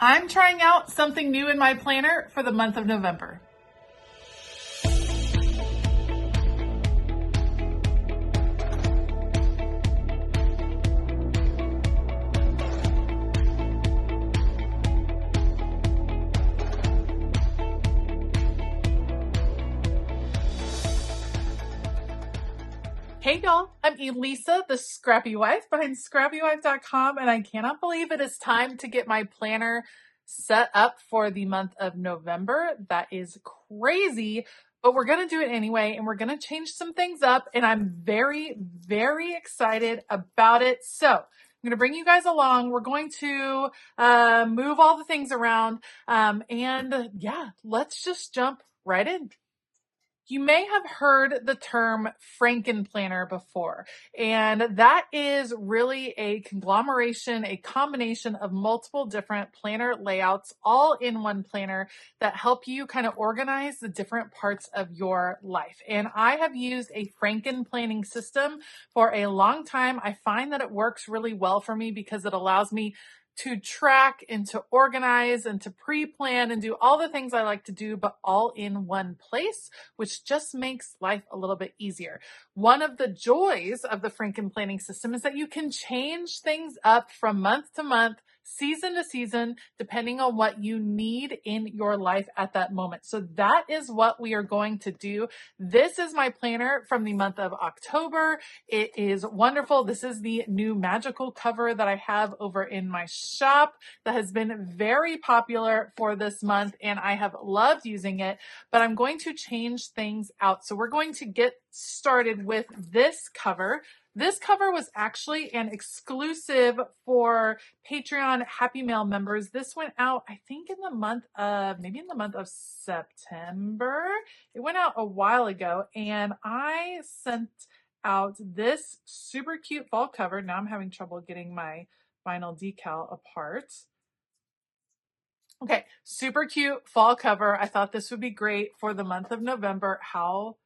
I'm trying out something new in my planner for the month of November. Hey y'all, I'm Elisa, the Scrappy Wife behind ScrappyWife.com, and I cannot believe it is time to get my planner set up for the month of November. That is crazy, but we're going to do it anyway, and we're going to change some things up, and I'm very, very excited about it. So I'm going to bring you guys along. We're going to move all the things around, and yeah, let's just jump right in. You may have heard the term Franken-Planner before, and that is really a conglomeration, a combination of multiple different planner layouts all in one planner that help you kind of organize the different parts of your life. And I have used a Franken-planning system for a long time. I find that it works really well for me because it allows me to track and to organize and to pre-plan and do all the things I like to do, but all in one place, which just makes life a little bit easier. One of the joys of the Franken-planning system is that you can change things up from month to month, season to season, depending on what you need in your life at that moment. So that is what we are going to do. This is my planner from the month of October. It is wonderful. This is the new magical cover that I have over in my shop that has been very popular for this month, and I have loved using it, but I'm going to change things out. So we're going to get started with this cover. This cover was actually an exclusive for Patreon Happy Mail members. This went out, I think in the month of, maybe in the month of September. It went out a while ago, and I sent out this super cute fall cover. Now I'm having trouble getting my vinyl decal apart. Okay, super cute fall cover. I thought this would be great for the month of November. How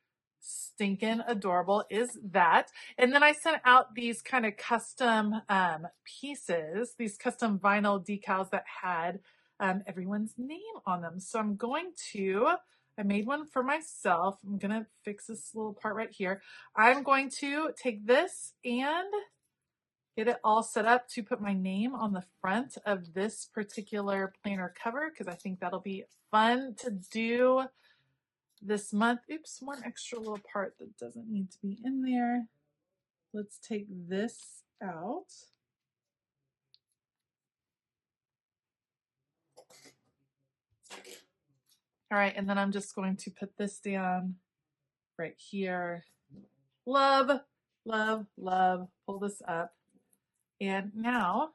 stinking adorable is that? And then I sent out these kind of custom pieces, these custom vinyl decals that had everyone's name on them. So I'm going to, I made one for myself. I'm going to fix this little part right here. I'm going to take this and get it all set up to put my name on the front of this particular planner cover because I think that'll be fun to do this month. Oops, one extra little part that doesn't need to be in there. Let's take this out. All right, and then I'm just going to put this down right here. Love, love, love. Pull this up. And now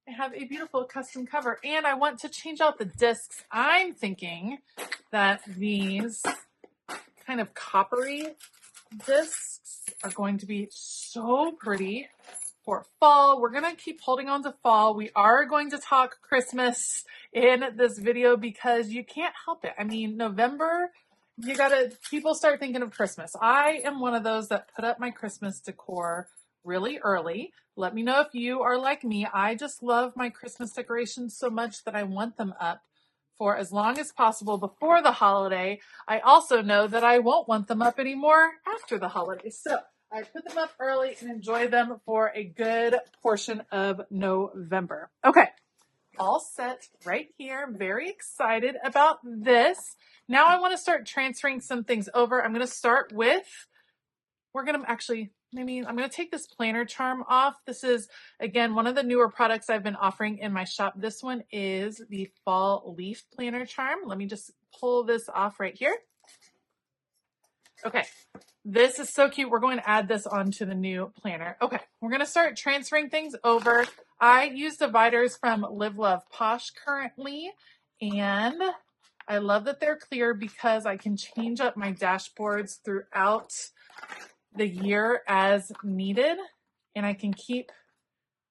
I have a beautiful custom cover, and I want to change out the discs. I'm thinking that these kind of coppery discs are going to be so pretty for fall. We're going to keep holding on to fall. We are going to talk Christmas in this video because you can't help it. I mean, November, people start thinking of Christmas. I am one of those that put up my Christmas decor really early. Let me know if you are like me. I just love my Christmas decorations so much that I want them up for as long as possible before the holiday. I also know that I won't want them up anymore after the holiday. So I put them up early and enjoy them for a good portion of November. Okay, all set right here. I'm very excited about this. Now I want to start transferring some things over. I'm going to start with, I'm going to take this planner charm off. This is, again, one of the newer products I've been offering in my shop. This one is the fall leaf planner charm. Let me just pull this off right here. Okay, this is so cute. We're going to add this onto the new planner. Okay, we're going to start transferring things over. I use dividers from Live Love Posh currently, and I love that they're clear because I can change up my dashboards throughout the year as needed, and I can keep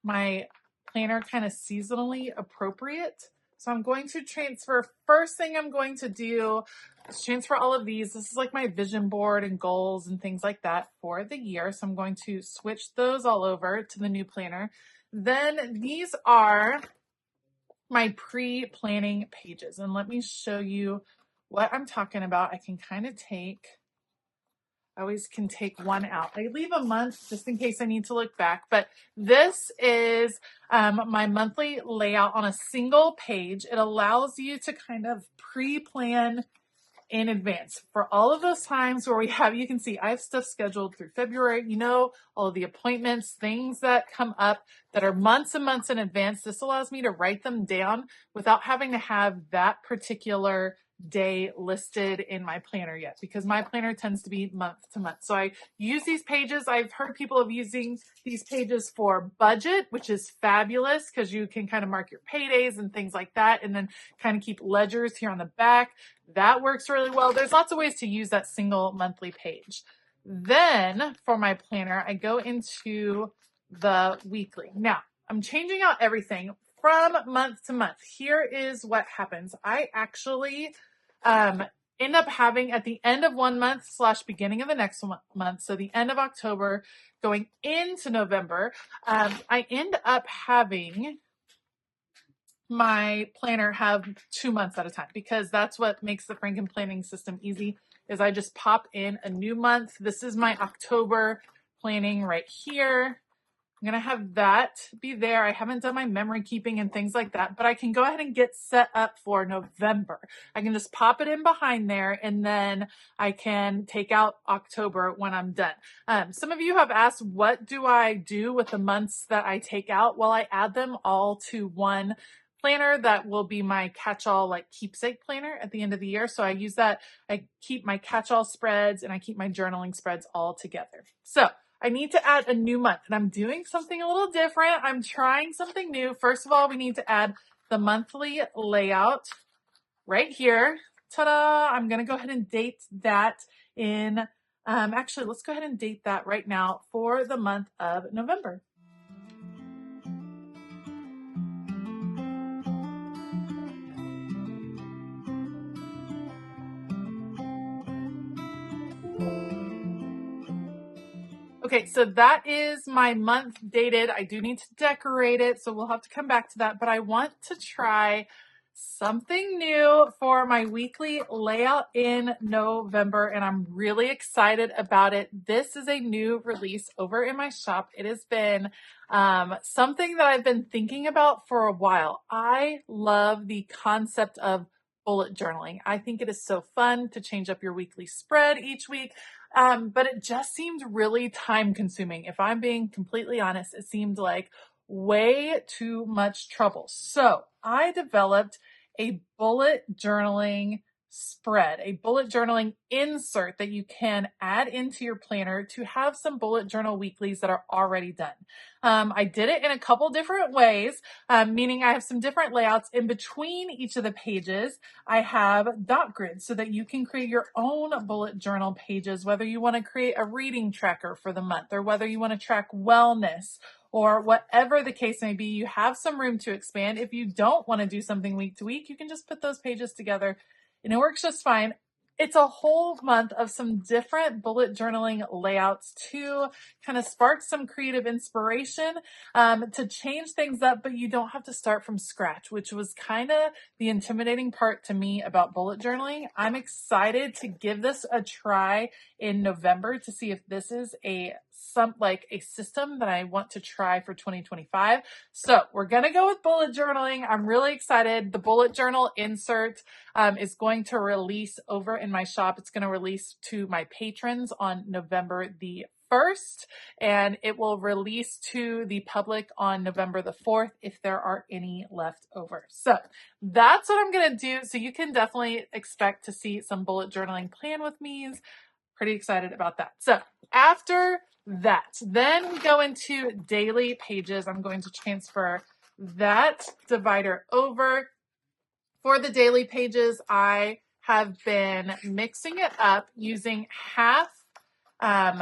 my planner kind of seasonally appropriate. So I'm going to transfer, first thing I'm going to do is transfer all of these. This is like my vision board and goals and things like that for the year. So I'm going to switch those all over to the new planner. Then these are my pre-planning pages. And let me show you what I'm talking about. I can kind of I always can take one out. I leave a month just in case I need to look back, but this is my monthly layout on a single page. It allows you to kind of pre-plan in advance for all of those times where you can see I have stuff scheduled through February, all of the appointments, things that come up that are months and months in advance. This allows me to write them down without having to have that particular day listed in my planner yet, because my planner tends to be month to month. So I use these pages. I've heard people of using these pages for budget, which is fabulous because you can kind of mark your paydays and things like that, and then kind of keep ledgers here on the back. That works really well. There's lots of ways to use that single monthly page. Then for my planner, I go into the weekly. Now, I'm changing out everything from month to month. Here is what happens. I actually end up having at the end of one month / beginning of the next month, so the end of October going into November, I end up having my planner have 2 months at a time, because that's what makes the Franken-planning system easy, is I just pop in a new month. This is my October planning right here. I'm going to have that be there. I haven't done my memory keeping and things like that, but I can go ahead and get set up for November. I can just pop it in behind there, and then I can take out October when I'm done. Some of you have asked, what do I do with the months that I take out? Well, I add them all to one planner that will be my catch-all, like keepsake planner at the end of the year. So I use that. I keep my catch-all spreads and I keep my journaling spreads all together. So I need to add a new month, and I'm doing something a little different. I'm trying something new. First of all, we need to add the monthly layout right here. Ta-da! I'm going to go ahead and date that in, actually, let's go ahead and date that right now for the month of November. Okay, so that is my month dated. I do need to decorate it, so we'll have to come back to that, but I want to try something new for my weekly layout in November, and I'm really excited about it. This is a new release over in my shop. It has been something that I've been thinking about for a while. I love the concept of bullet journaling. I think it is so fun to change up your weekly spread each week. But it just seemed really time consuming. If I'm being completely honest, it seemed like way too much trouble. So I developed a bullet journaling spread, a bullet journaling insert that you can add into your planner to have some bullet journal weeklies that are already done. I did it in a couple different ways, meaning I have some different layouts in between each of the pages. I have dot grids so that you can create your own bullet journal pages, whether you want to create a reading tracker for the month or whether you want to track wellness or whatever the case may be. You have some room to expand. If you don't want to do something week to week, you can just put those pages together and it works just fine. It's a whole month of some different bullet journaling layouts to kind of spark some creative inspiration, to change things up, but you don't have to start from scratch, which was kind of the intimidating part to me about bullet journaling. I'm excited to give this a try in November to see if this is a system that I want to try for 2025. So we're going to go with bullet journaling. I'm really excited. The bullet journal insert is going to release over in my shop. It's going to release to my patrons on November the 1st, and it will release to the public on November the 4th if there are any left over. So that's what I'm going to do. So you can definitely expect to see some bullet journaling plan with me's. Pretty excited about that. So after that, then we go into daily pages. I'm going to transfer that divider over. For the daily pages, I have been mixing it up using half of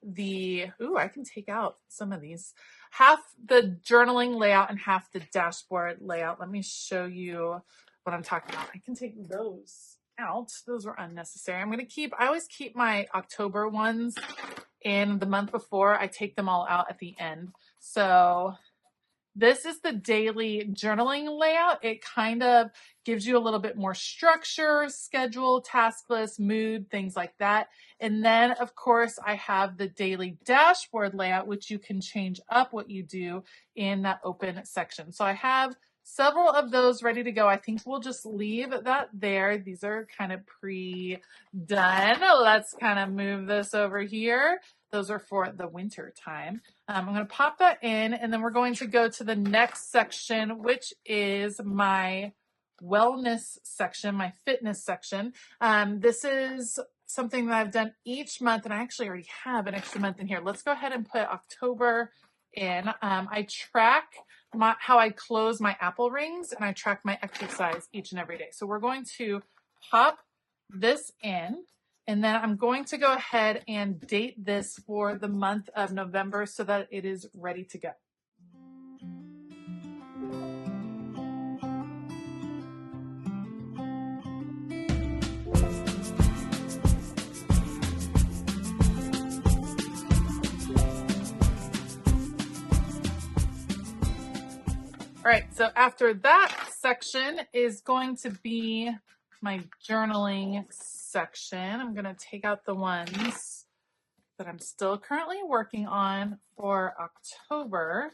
the, I can take out some of these, half the journaling layout and half the dashboard layout. Let me show you what I'm talking about. I can take those out. Those were unnecessary. I always keep my October ones in the month before. I take them all out at the end. So This is the daily journaling layout. It kind of gives you a little bit more structure, schedule, task list, mood, things like that. And then, of course, I have the daily dashboard layout, which you can change up what you do in that open section. So I have several of those ready to go. I think we'll just leave that there. These are kind of pre-done. Let's kind of move this over here. Those are for the winter time. I'm going to pop that in, and then we're going to go to the next section, which is my wellness section, my fitness section. This is something that I've done each month, and I actually already have an extra month in here. Let's go ahead and put October in. I track how I close my Apple rings, and I track my exercise each and every day. So we're going to pop this in. And then I'm going to go ahead and date this for the month of November so that it is ready to go. All right, so after that section is going to be my journaling section. I'm going to take out the ones that I'm still currently working on for October,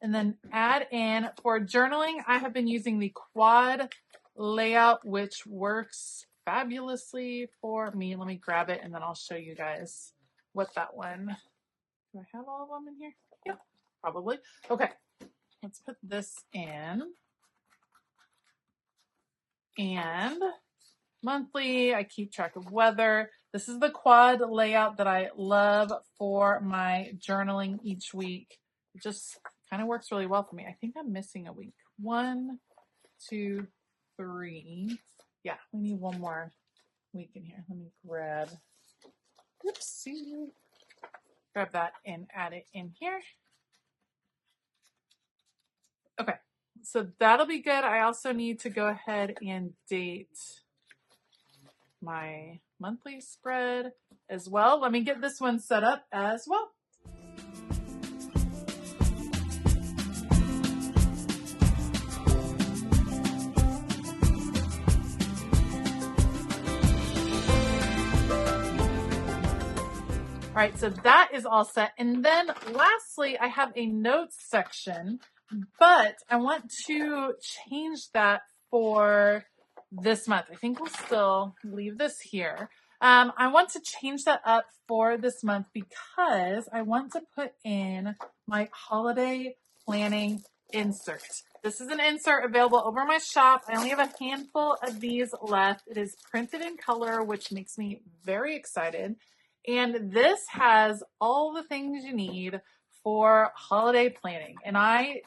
and then add in for journaling. I have been using the quad layout, which works fabulously for me. Let me grab it and then I'll show you guys what that one. Do I have all of them in here? Yeah, probably. Okay, let's put this in. And monthly, I keep track of weather. This is the quad layout that I love for my journaling each week. It just kind of works really well for me. I think I'm missing a week. 1, 2, 3. Yeah, we need one more week in here. Let me grab, oopsie, grab that and add it in here. Okay, so that'll be good. I also need to go ahead and date my monthly spread as well. Let me get this one set up as well. All right, so that is all set. And then lastly, I have a notes section, but I want to change that for this month. I think we'll still leave this here. I want to change that up for this month because I want to put in my holiday planning insert. This is an insert available over my shop. I only have a handful of these left. It is printed in color, which makes me very excited. And this has all the things you need for holiday planning. And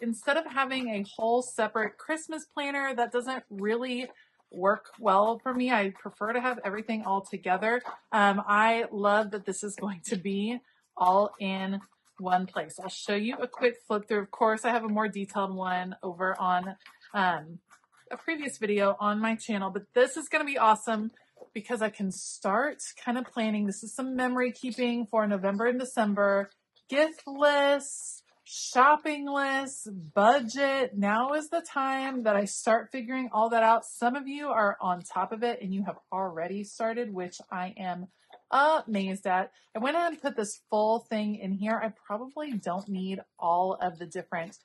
instead of having a whole separate Christmas planner, that doesn't really work well for me. I prefer to have everything all together. I love that this is going to be all in one place. I'll show you a quick flip through. Of course, I have a more detailed one over on a previous video on my channel, but this is going to be awesome because I can start kind of planning. This is some memory keeping for November and December, gift lists, shopping lists, budget. Now is the time that I start figuring all that out. Some of you are on top of it and you have already started, which I am amazed at. I went ahead and put this full thing in here. I probably don't need all of the different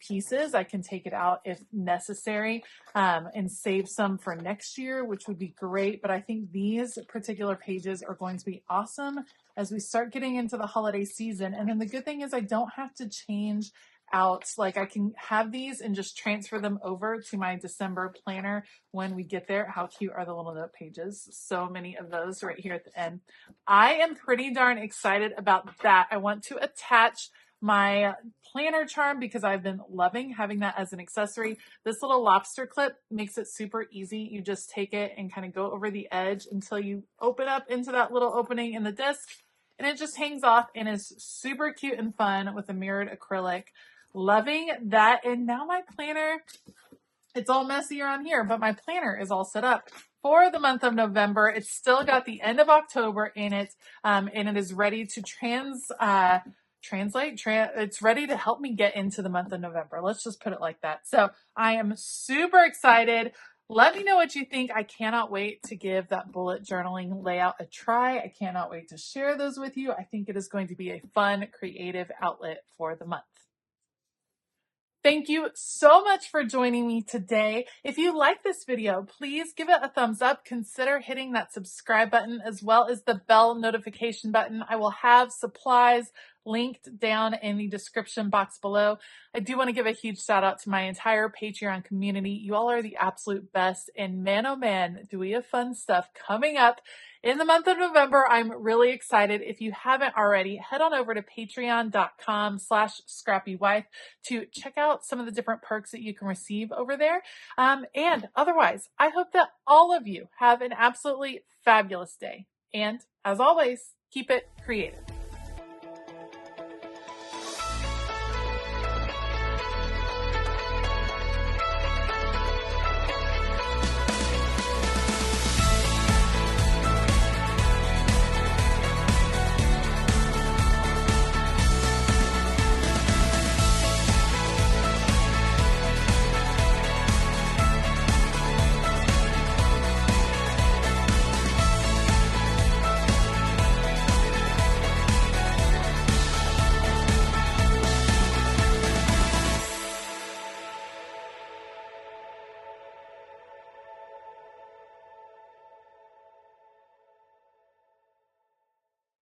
pieces. I can take it out if necessary and save some for next year, which would be great. But I think these particular pages are going to be awesome as we start getting into the holiday season. And then the good thing is I don't have to change out, like I can have these and just transfer them over to my December planner when we get there. How cute are the little note pages? So many of those right here at the end. I am pretty darn excited about that. I want to attach my planner charm because I've been loving having that as an accessory. This little lobster clip makes it super easy. You just take it and kind of go over the edge until you open up into that little opening in the disc, and it just hangs off and is super cute and fun with a mirrored acrylic. Loving that. And now my planner, it's all messy around here, but my planner is all set up for the month of November. It's still got the end of October in it, and it is ready to it's ready to help me get into the month of November. Let's just put it like that. So I am super excited. Let me know what you think. I cannot wait to give that bullet journaling layout a try. I cannot wait to share those with you. I think it is going to be a fun, creative outlet for the month. Thank you so much for joining me today. If you like this video, please give it a thumbs up. Consider hitting that subscribe button as well as the bell notification button. I will have supplies linked down in the description box below. I do want to give a huge shout out to my entire Patreon community. You all are the absolute best, and man, oh man, do we have fun stuff coming up in the month of November. I'm really excited. If you haven't already, head on over to patreon.com/ScrappyWife to check out some of the different perks that you can receive over there. And otherwise, I hope that all of you have an absolutely fabulous day. And as always, keep it creative.